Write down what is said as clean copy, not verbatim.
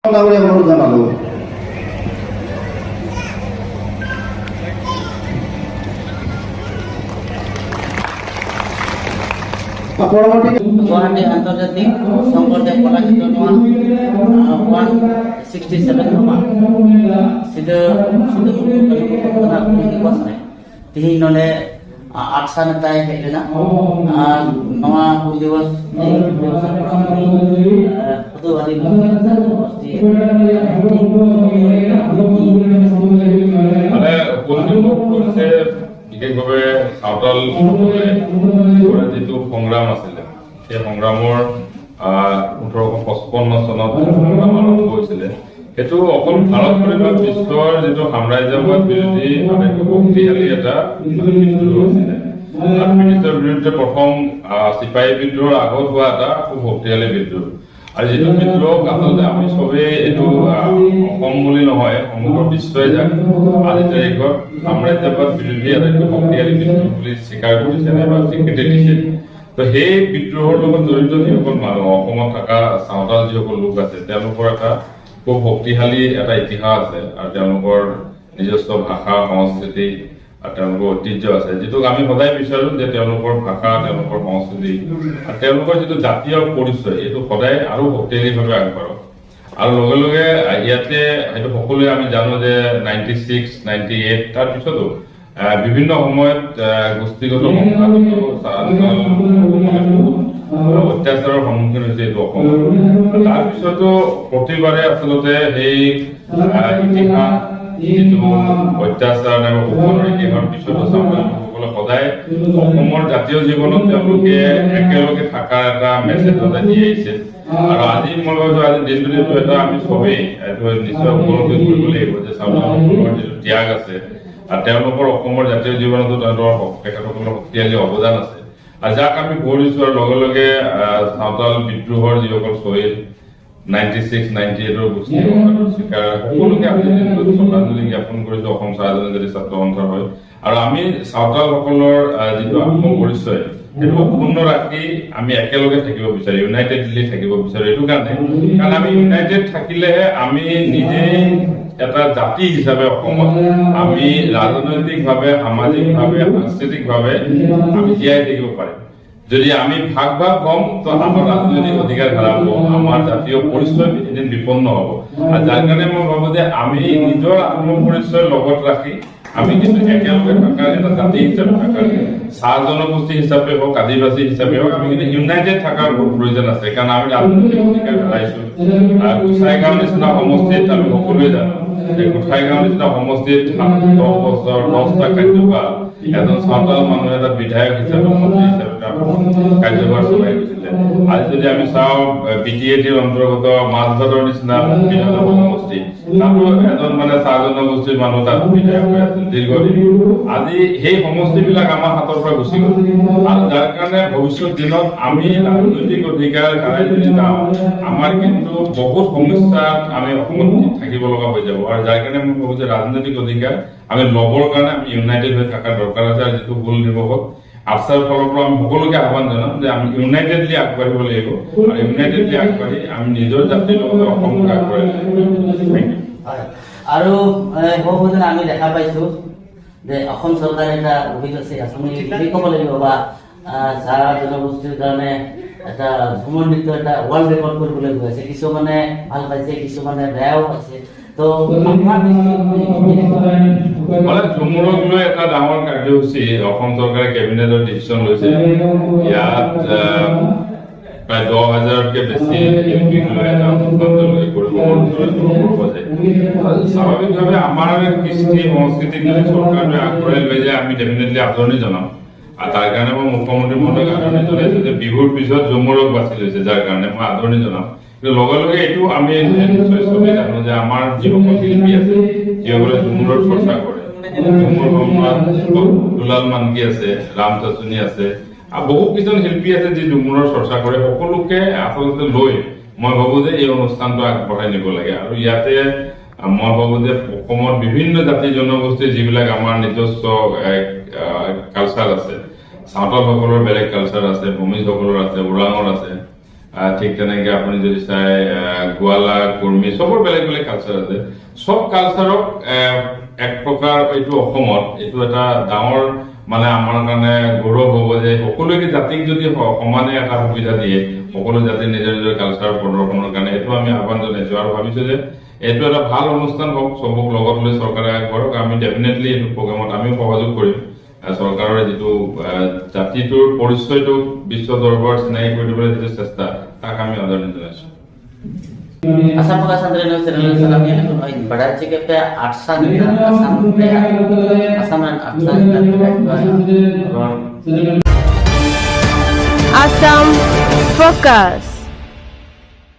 অনুৰোধ জানালো। গুৱাহাটী আন্তৰ্জাতিক Sankardev Kalakshetra 167 sudah tihin nole aksan tay helena nawa diwas itu hari pasti মানে কৰিছে বিশেষভাৱে সাঁওতাল যিটো সংগ্ৰাম আছিলে সেই সংগ্ৰামৰ 1855 চনত সংগ্ৰাম আৰম্ভ হৈছিলে। সেইটো অকল ভাৰত পৰিৱেশ বিশ্বৰ যিটো সাম্ৰাজ্যবাদ বিৰোধী শক্তিশালী এটা বিদ্ৰোহ হৈছিলে। ব্ৰিটিছৰ বিৰুদ্ধে প্ৰথম চিপাহী বিদ্ৰোহৰ আগত হোৱা এটা খুব শক্তিশালী বিদ্ৰোহ। আৰু যিটো বিদ্ৰোহ আচলতে আমি চবেই এইটো অসম বুলি নহয় সমগ্ৰ বিশ্বই যাক আজি তাৰিখত সাম্ৰাজ্যবাদ বিৰোধী আটাইতকৈ শক্তিশালী বিদ্ৰোহ বুলি স্বীকাৰ কৰিছে বা স্বীকৃতি দিছে। তো সেই বিদ্ৰোহৰ লগত জড়িত যিসকল মানুহ অসমত থকা চাওতাল যিসকল লোক আছে তেওঁলোকৰ এটা খুব শক্তিশালী এটা ইতিহাস আছে আৰু তেওঁলোকৰ নিজস্ব ভাষা সংস্কৃতি আৰু তেওঁলোকৰ ঐতিহ্য আছে, যিটোক আমি সদায় বিচাৰো যে তেওঁলোকৰ ভাষা তেওঁলোকৰ সংস্কৃতি আৰু তেওঁলোকৰ যিটো জাতীয় পৰিচয় এইটো সদায় আৰু শক্তিশালীভাৱে আগবাঢ়ক। আৰু লগে লগে ইয়াতে সেইটো সকলোৱে আমি জানো যে 96, 98 তাৰ পিছতো বিভিন্ন সময়ত গোষ্ঠীগত অত্যাচাৰৰ সন্মুখীন হৈছে এইটো অসমত। তাৰপিছতো প্ৰতিবাৰে আচলতে সেই ইতিহাস যিটো অত্যাচাৰ নাইবা শোষণৰ ইতিহাসৰ পিছতো চাওতালসকলে সদায় অসমৰ জাতীয় জীৱনত তেওঁলোকে একেলগে থকাৰ এটা মেছেজ এটা দি আহিছে। আৰু আজি মই ভাবিছো আজি দিনটো এটা আমি চবেই এইটো নিশ্চয় উপলব্ধি কৰিব লাগিব যে চাওতালসকলৰ যিটো ত্যাগ আছে আৰু তেওঁলোকৰ অসমৰ জাতীয় জীৱনতো তেখেতসকলৰ শক্তিশালী অৱদান আছে আৰু যাক আমি গৌৰৱিছো। আৰু লগে লগে চাওতাল বিদ্ৰোহৰ যিসকল শ্বহীদ 96, 98 গোষ্ঠী চিকাৰ সকলোকে আমি শ্ৰদ্ধাঞ্জলি জ্ঞাপন কৰিছো অসম চাহ ছাত্ৰ সন্থাৰ হয়। আৰু আমি চাওতালসকলৰ যিটো আত্মপৰিচয় সেইটো অক্ষুণ্ণ ৰাখি আমি একেলগে থাকিব বিচাৰো, ইউনাইটেডলি থাকিব বিচাৰো। এইটো কাৰণে কাৰণ আমি ইউনাইটেড থাকিলেহে আমি নিজেই এটা জাতি হিচাপে অসমত আমি ৰাজনৈতিকভাৱে সামাজিকভাৱে সাংস্কৃতিকভাৱে আমি জীয়াই থাকিব পাৰিম। যদি আমি ভাগ ভাগ হম তো আমাৰ ৰাজনৈতিক অধিকাৰ হেৰাব, আমাৰ জাতীয় পৰিচয় এদিন বিপন্ন হব। আৰু যাৰ কাৰণে মই ভাবো যে আমি নিজৰ আত্মপৰিচয় লগত ৰাখি আমি কিন্তু একেলগে থকাৰ এটা জাতি হিচাপে থকাৰ চাহ জনগোষ্ঠী হিচাপে হওক আদিবাসী হিচাপে হওক আমি কিন্তু ইউনাইটেড থকাৰ প্ৰয়োজন আছে। কাৰণ আমি ৰাজনৈতিক অধিকাৰ হেৰাইছো। গোসাইগাঁও নিচিনা সমষ্টিত আমি সকলোৱে জানো গোসাইগাঁও নিচিনা সমষ্টিত 10 বছৰ 10টা কাৰ্যকাল এজন চাওতাল মানুহ এটা বিধায়ক হিচাপে মন্ত্ৰী হিচাপে কাৰ্যভাৰ চলাই গৈছিলে। আজি যদি আমি চাওঁ BTADৰ অন্তৰ্গত মাজবাটৰ নিচিনা বিধানসভা সমষ্টি তাতো এজন মানে চাহ জনগোষ্ঠীৰ মানুহ তাত বিধায়ক হৈ আছিল দীৰ্ঘদিন। আজি সেই সমষ্টিবিলাক আমাৰ হাতৰ পৰা গুচি গ'ল। আৰু যাৰ কাৰণে ভৱিষ্যত দিনত আমি ৰাজনৈতিক অধিকাৰ হেৰাই যদি যাওঁ আমাৰ কিন্তু বহুত সমস্যাত আমি অসমত থাকিব লগা হৈ যাব। আৰু যাৰ কাৰণে মই ভাবো যে ৰাজনৈতিক অধিকাৰ আমি ল'বৰ কাৰণে আমি ইউনাইটেড হৈ থকাৰ দৰকাৰ আছে। আৰু যিটো হুল দিৱসত আফচাৰ ফালৰ পৰা আমি সকলোকে আহ্বান জনাম যে আমি ইউনাইটেডলি আগবাঢ়িব লাগিব আৰু ইউনাইটেডলি আগবাঢ়ি আমি নিজৰ জাতিৰ লগত অসমক আগবঢ়াই আৰু বহুদিন আমি দেখা পাইছো যে অসম চৰকাৰে এটা অভিযোগ আঁচনি বুলি ক'ব লাগিব বা চাহ জনগোষ্ঠীৰ কাৰণে এটা ভ্ৰমণ নৃত্য এটা ৱৰ্ল্ড ৰেকৰ্ড কৰিবলৈ গৈ আছে। কিছুমানে ভাল পাইছে, কিছুমানে বেয়াও পাইছে। তো মানে ঝুমুৰক লৈ এটা ডাঙৰ কাৰ্যসূচী অসম চৰকাৰে কেবিনেটৰ ডিচিশ্যন লৈছে। ইয়াত প্ৰায় 10,000তকৈ বেছি শিল্পীক লৈ এটা অনুষ্ঠান কৰিব। স্বাভাৱিকভাৱে আমাৰ কৃষ্টি সংস্কৃতিক যদি চৰকাৰে আগবঢ়াই লৈ যায় আমি ডেফিনেটলি আদৰণি জনাম। আৰু তাৰ কাৰণে মই মুখ্যমন্ত্ৰী মহোদয়ক আদৰণি জনাইছো যে বিহুৰ পিছত ঝুমুৰক বাছি লৈছে, যাৰ কাৰণে মই আদৰণি জনাম। কিন্তু লগে লগে এইটো আমি নিশ্চয় চবেই জানো যে আমাৰ যিসকল শিল্পী আছে যিসকলে ঝুমুৰৰ চৰ্চা কৰে, ঝুমুৰ সম্ৰাট দুলাল মানকি আছে, ৰাম চাচুনি আছে আৰু বহু কেইজন শিল্পী আছে যি ঝুমুৰৰ চৰ্চা কৰে। সকলোকে আচলতে লৈ মই ভাবো যে এই অনুষ্ঠানটো আগবঢ়াই নিব লাগে। আৰু ইয়াতে মই ভাবো যে অসমৰ বিভিন্ন জাতি জনগোষ্ঠীৰ যিবিলাক আমাৰ নিজস্ব কালচাৰ আছে, চাওতালসকলৰ বেলেগ কালচাৰ আছে, ভূমিজসকলৰ আছে, ওৰাঙৰ আছে, ঠিক তেনেকে আপুনি যদি চাই গোৱালা কুৰ্মী চবৰ বেলেগ বেলেগ কালচাৰ আছে সব কালচাৰক এক প্ৰকাৰ এইটো অসমত এইটো এটা ডাঙৰ মানে আমাৰ কাৰণে গৌৰৱ হ'ব যে সকলো জাতিক যদি সমানে এটা সুবিধা দিয়ে সকলো জাতি নিজৰ নিজৰ কালচাৰ প্ৰদৰ্শনৰ কাৰণে এইটো আমি আহ্বান জনাইছো আৰু ভাবিছো যে এইটো এটা ভাল অনুষ্ঠান হওক সবক লগত লৈ চৰকাৰে আগবঢ়ক আমি ডেফিনেটলি এইটো প্ৰগ্ৰামত আমিও সহযোগ কৰিম চৰকাৰৰ যিটো জাতিটোৰ পৰিচয়টো বিশ্ব দৰবাৰত চিনাকি কৰি দিবলৈ যিটো চেষ্টা তাক আমি আদৰণি জনাইছো Asam buka santri nu serial salamnya itu pada jika pe aksan asaman aksan Assam Focus.